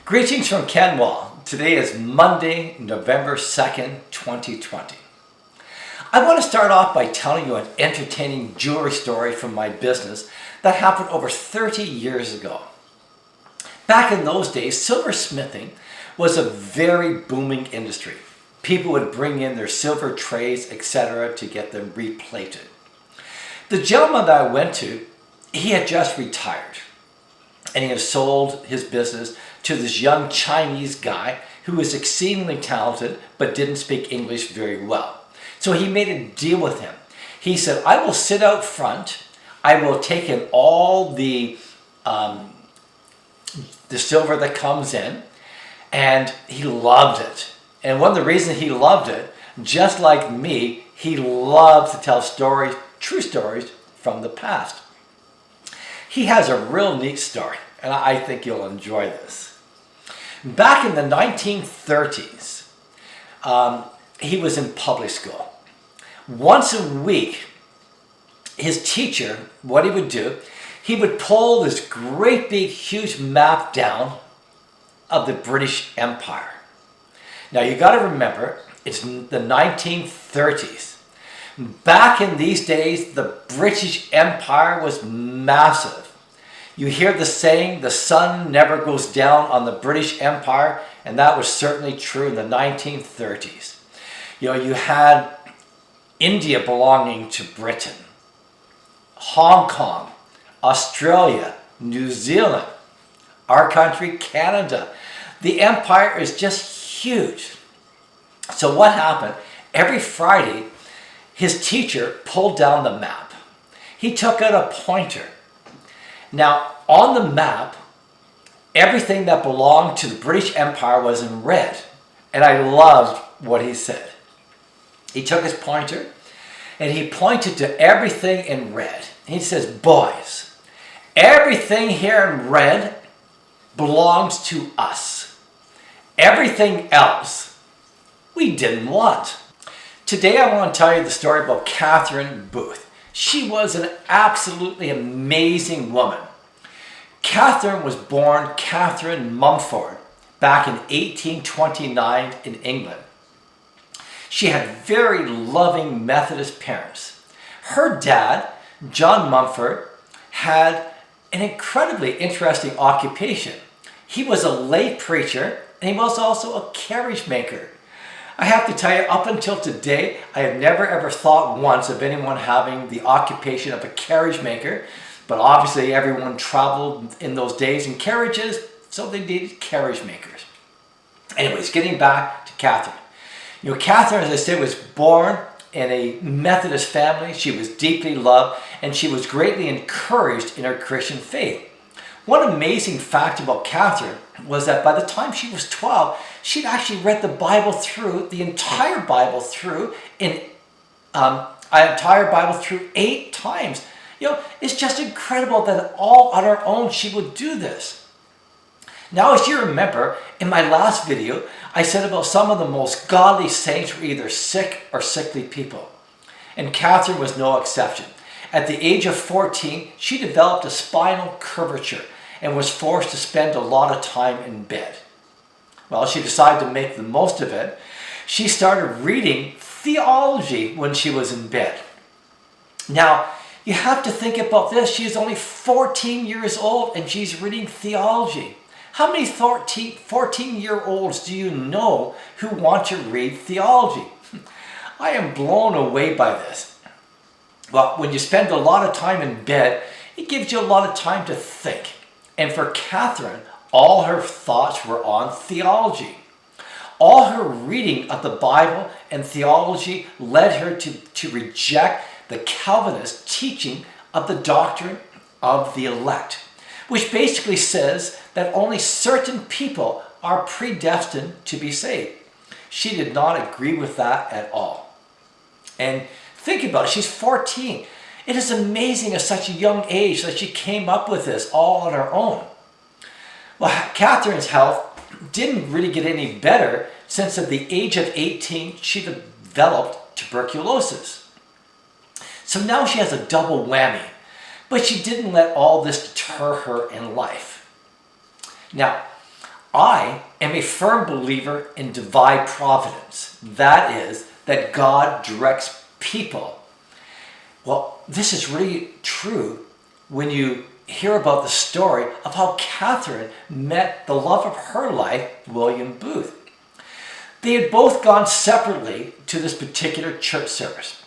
Greetings from Kenwall. Today is Monday, November 2nd, 2020. I want to start off by telling you an entertaining jewelry story from my business that happened over 30 years ago. Back in those days, silversmithing was a very booming industry. People would bring in their silver trays, etc., to get them replated. The gentleman that I went to, he had just retired, and he had sold his business to this young Chinese guy who was exceedingly talented but didn't speak English very well. So he made a deal with him. He said, I will sit out front, I will take in all the silver that comes in, and he loved it. And one of the reasons he loved it, just like me, he loved to tell stories, true stories from the past. He has a real neat story, and I think you'll enjoy this. Back in the 1930s, he was in public school. Once a week, his teacher, what he would do, he would pull this great big huge map down of the British Empire. Now you got to remember, it's the 1930s. Back in these days, the British Empire was massive. You hear the saying, the sun never goes down on the British Empire, and that was certainly true in the 1930s. You had India belonging to Britain, Hong Kong, Australia, New Zealand, our country, Canada. The empire is just huge. So what happened? Every Friday, his teacher pulled down the map. He took out a pointer. Now, on the map, everything that belonged to the British Empire was in red. And I loved what he said. He took his pointer and he pointed to everything in red. He says, boys, everything here in red belongs to us. Everything else we didn't want. Today I want to tell you the story about Catherine Booth. She was an absolutely amazing woman. Catherine was born Catherine Mumford back in 1829 in England. She had very loving Methodist parents. Her dad, John Mumford, had an incredibly interesting occupation. He was a lay preacher and he was also a carriage maker. I have to tell you, up until today, I have never ever thought once of anyone having the occupation of a carriage maker, but obviously everyone traveled in those days in carriages, so they needed carriage makers. Anyways, getting back to Catherine. Catherine, as I said, was born in a Methodist family. She was deeply loved, and she was greatly encouraged in her Christian faith. One amazing fact about Catherine was that by the time she was 12, she'd actually read the Bible through, the entire Bible through, 8 times. It's just incredible that all on her own she would do this. Now, as you remember, in my last video, I said about some of the most godly saints were either sick or sickly people. And Catherine was no exception. At the age of 14, she developed a spinal curvature and was forced to spend a lot of time in bed. Well, she decided to make the most of it. She started reading theology when she was in bed. Now, you have to think about this. She is only 14 years old and she's reading theology. How many 14-year-olds do you know who want to read theology? I am blown away by this. Well, when you spend a lot of time in bed, it gives you a lot of time to think. And for Catherine, all her thoughts were on theology. All her reading of the Bible and theology led her to reject the Calvinist teaching of the doctrine of the elect, which basically says that only certain people are predestined to be saved. She did not agree with that at all. And think about it, she's 14. It is amazing at such a young age that she came up with this all on her own. Well, Catherine's health didn't really get any better since at the age of 18 she developed tuberculosis. So now she has a double whammy, but she didn't let all this deter her in life. Now, I am a firm believer in divine providence. That is, that God directs people. Well, this is really true when you hear about the story of how Catherine met the love of her life, William Booth. They had both gone separately to this particular church service.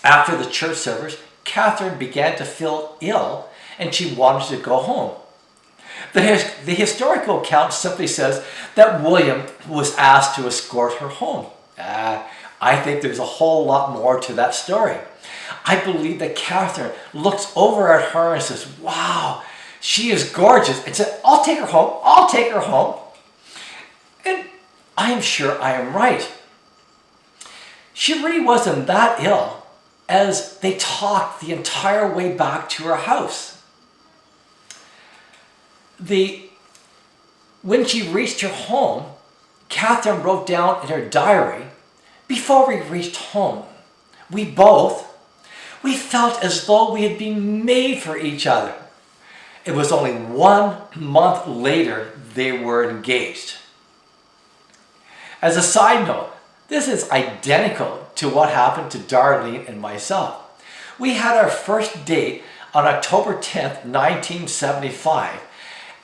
After the church service, Catherine began to feel ill and she wanted to go home. The historical account simply says that William was asked to escort her home. I think there's a whole lot more to that story. I believe that Catherine looks over at her and says, wow, she is gorgeous, and said, I'll take her home, I'll take her home. And I am sure I am right. She really wasn't that ill as they talked the entire way back to her house. When she reached her home, Catherine wrote down in her diary, before we reached home, we felt as though we had been made for each other. It was only 1 month later they were engaged. As a side note, this is identical to what happened to Darlene and myself. We had our first date on October 10th, 1975.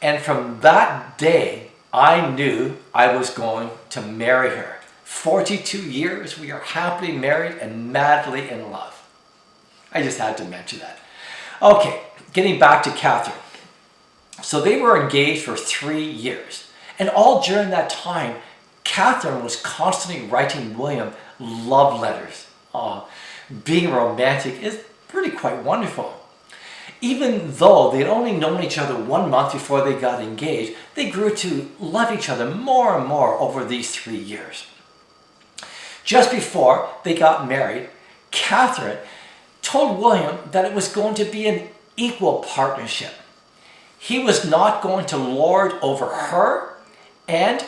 And from that day, I knew I was going to marry her. 42 years, we are happily married and madly in love. I just had to mention that. Okay, getting back to Catherine. So they were engaged for 3 years. And all during that time, Catherine was constantly writing William love letters. Being romantic is really quite wonderful. Even though they'd only known each other 1 month before they got engaged, they grew to love each other more and more over these 3 years. Just before they got married, Catherine told William that it was going to be an equal partnership. He was not going to lord over her, and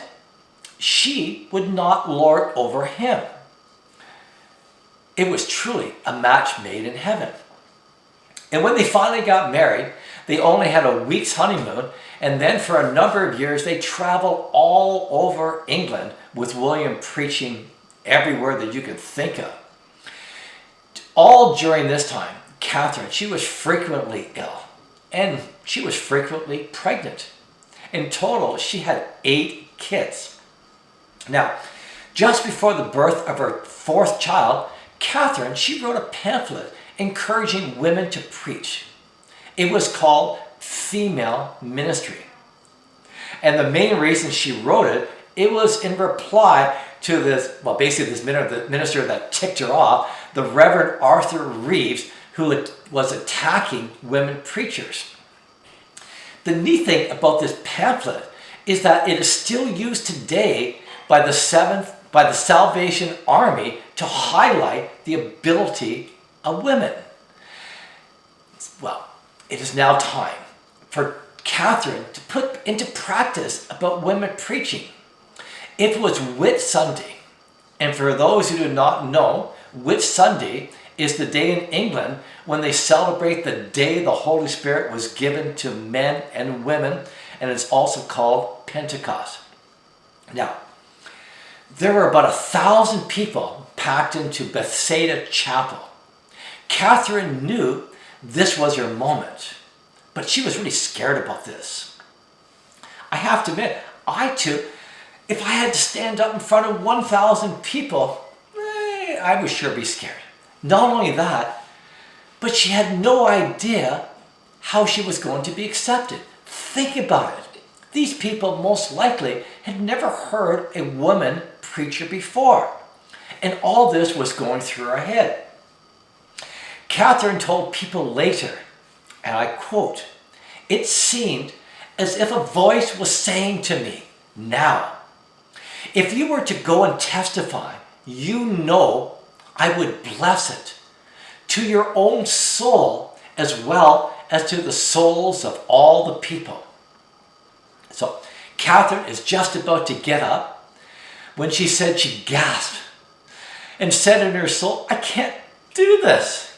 she would not lord over him. It was truly a match made in heaven. And when they finally got married, they only had a week's honeymoon, and then for a number of years they traveled all over England with William preaching everywhere that you could think of. All during this time, Catherine, she was frequently ill, and she was frequently pregnant. In total, she had 8 kids. Now, just before the birth of her 4th child, Catherine, she wrote a pamphlet encouraging women to preach. It was called Female Ministry. And the main reason she wrote it, it was in reply to this minister that ticked her off, the Reverend Arthur Reeves, who was attacking women preachers. The neat thing about this pamphlet is that it is still used today by the Salvation Army to highlight the ability of women. Well, it is now time for Catherine to put into practice about women preaching. It was Whit Sunday, and for those who do not know, Whit Sunday is the day in England when they celebrate the day the Holy Spirit was given to men and women, and it's also called Pentecost. Now, there were about 1,000 people packed into Bethsaida Chapel. Catherine knew this was her moment, but she was really scared about this. I have to admit, if I had to stand up in front of 1,000 people, I would sure be scared. Not only that, but she had no idea how she was going to be accepted. Think about it. These people most likely had never heard a woman preacher before. And all this was going through her head. Catherine told people later, and I quote, "It seemed as if a voice was saying to me, 'Now, if you were to go and testify, you know I would bless it to your own soul as well as to the souls of all the people.'" So Catherine is just about to get up when she said she gasped and said in her soul, "I can't do this."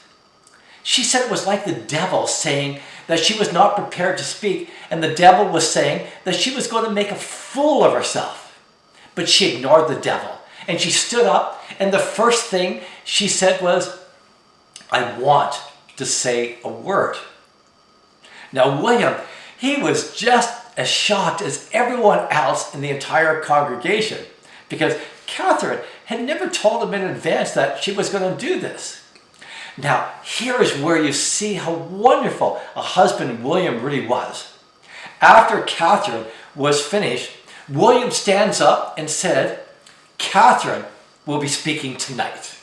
She said it was like the devil saying that she was not prepared to speak, and the devil was saying that she was going to make a fool of herself. But she ignored the devil, and she stood up, and the first thing she said was, "I want to say a word." Now William, he was just as shocked as everyone else in the entire congregation, because Catherine had never told him in advance that she was going to do this. Now, here is where you see how wonderful a husband William really was. After Catherine was finished, William stands up and said, "Catherine will be speaking tonight."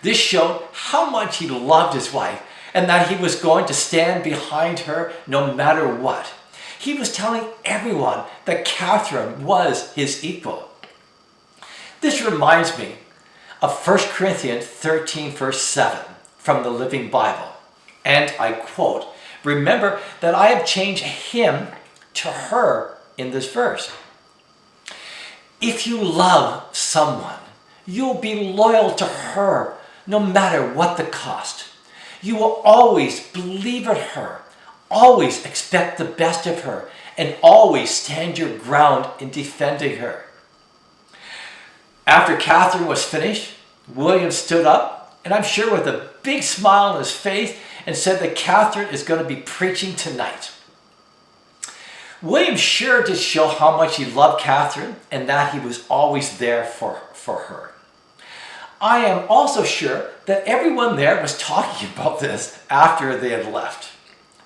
This showed how much he loved his wife and that he was going to stand behind her no matter what. He was telling everyone that Catherine was his equal. This reminds me of 1 Corinthians 13 verse 7 from the Living Bible. And I quote, "Remember that I have changed him to her" in this verse. If you love someone, you'll be loyal to her no matter what the cost. You will always believe in her, always expect the best of her, and always stand your ground in defending her. After Catherine was finished, William stood up, and I'm sure with a big smile on his face, and said that Catherine is going to be preaching tonight. William sure did show how much he loved Catherine and that he was always there for her. I am also sure that everyone there was talking about this after they had left.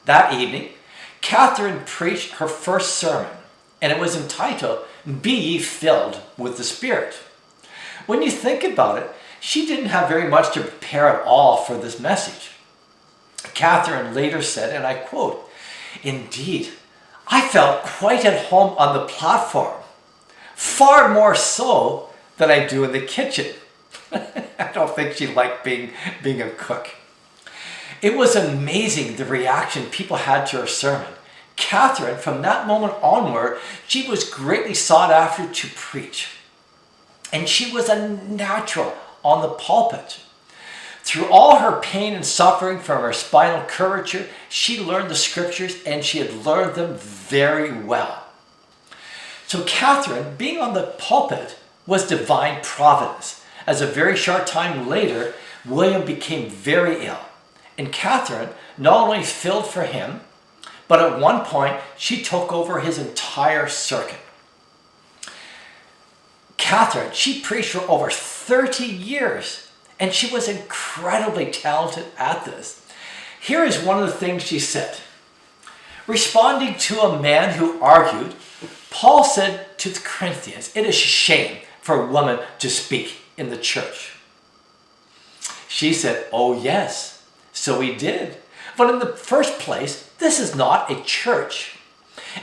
That evening, Catherine preached her first sermon, and it was entitled, "Be Ye Filled with the Spirit." When you think about it, she didn't have very much to prepare at all for this message. Catherine later said, and I quote, "Indeed, I felt quite at home on the platform, far more so than I do in the kitchen." I don't think she liked being a cook. It was amazing the reaction people had to her sermon. Catherine, from that moment onward, she was greatly sought after to preach. And she was a natural on the pulpit. Through all her pain and suffering from her spinal curvature, she learned the scriptures, and she had learned them very well. So Catherine, being on the pulpit, was divine providence. As a very short time later, William became very ill, and Catherine not only filled for him, but at one point she took over his entire circuit. Catherine, she preached for over 30 years, and she was incredibly talented at this. Here is one of the things she said. Responding to a man who argued, Paul said to the Corinthians, "It is a shame for a woman to speak in the church." She said, "Oh yes, so he did. But in the first place, this is not a church.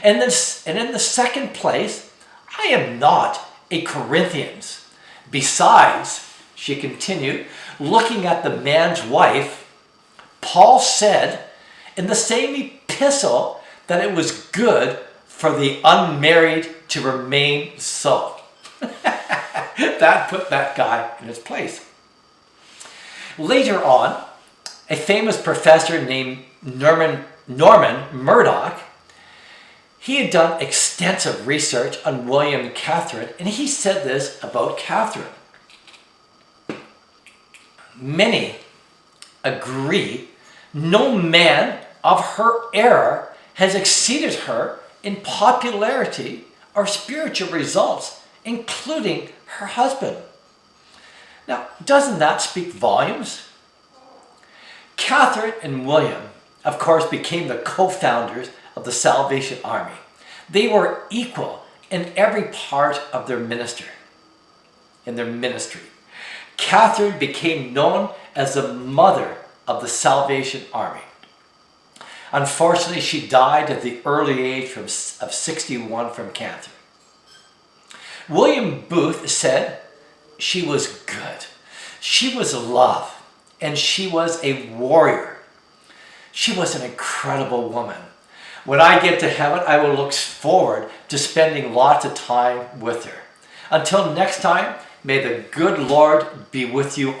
And in the second place, I am not a Corinthians. Besides," she continued, looking at the man's wife, "Paul said in the same epistle that it was good for the unmarried to remain so." That put that guy in his place. Later on, a famous professor named Norman Murdoch, he had done extensive research on William and Catherine, and he said this about Catherine. "Many agree no man of her era has exceeded her in popularity or spiritual results, including her husband." Now, doesn't that speak volumes? Catherine and William, of course, became the co-founders of the Salvation Army. They were equal in every part of their ministry. Catherine became known as the mother of the Salvation Army. Unfortunately, she died at the early age of 61 from cancer. William Booth said she was good, she was love, and she was a warrior. She was an incredible woman. When I get to heaven, I will look forward to spending lots of time with her. Until next time, may the good Lord be with you all.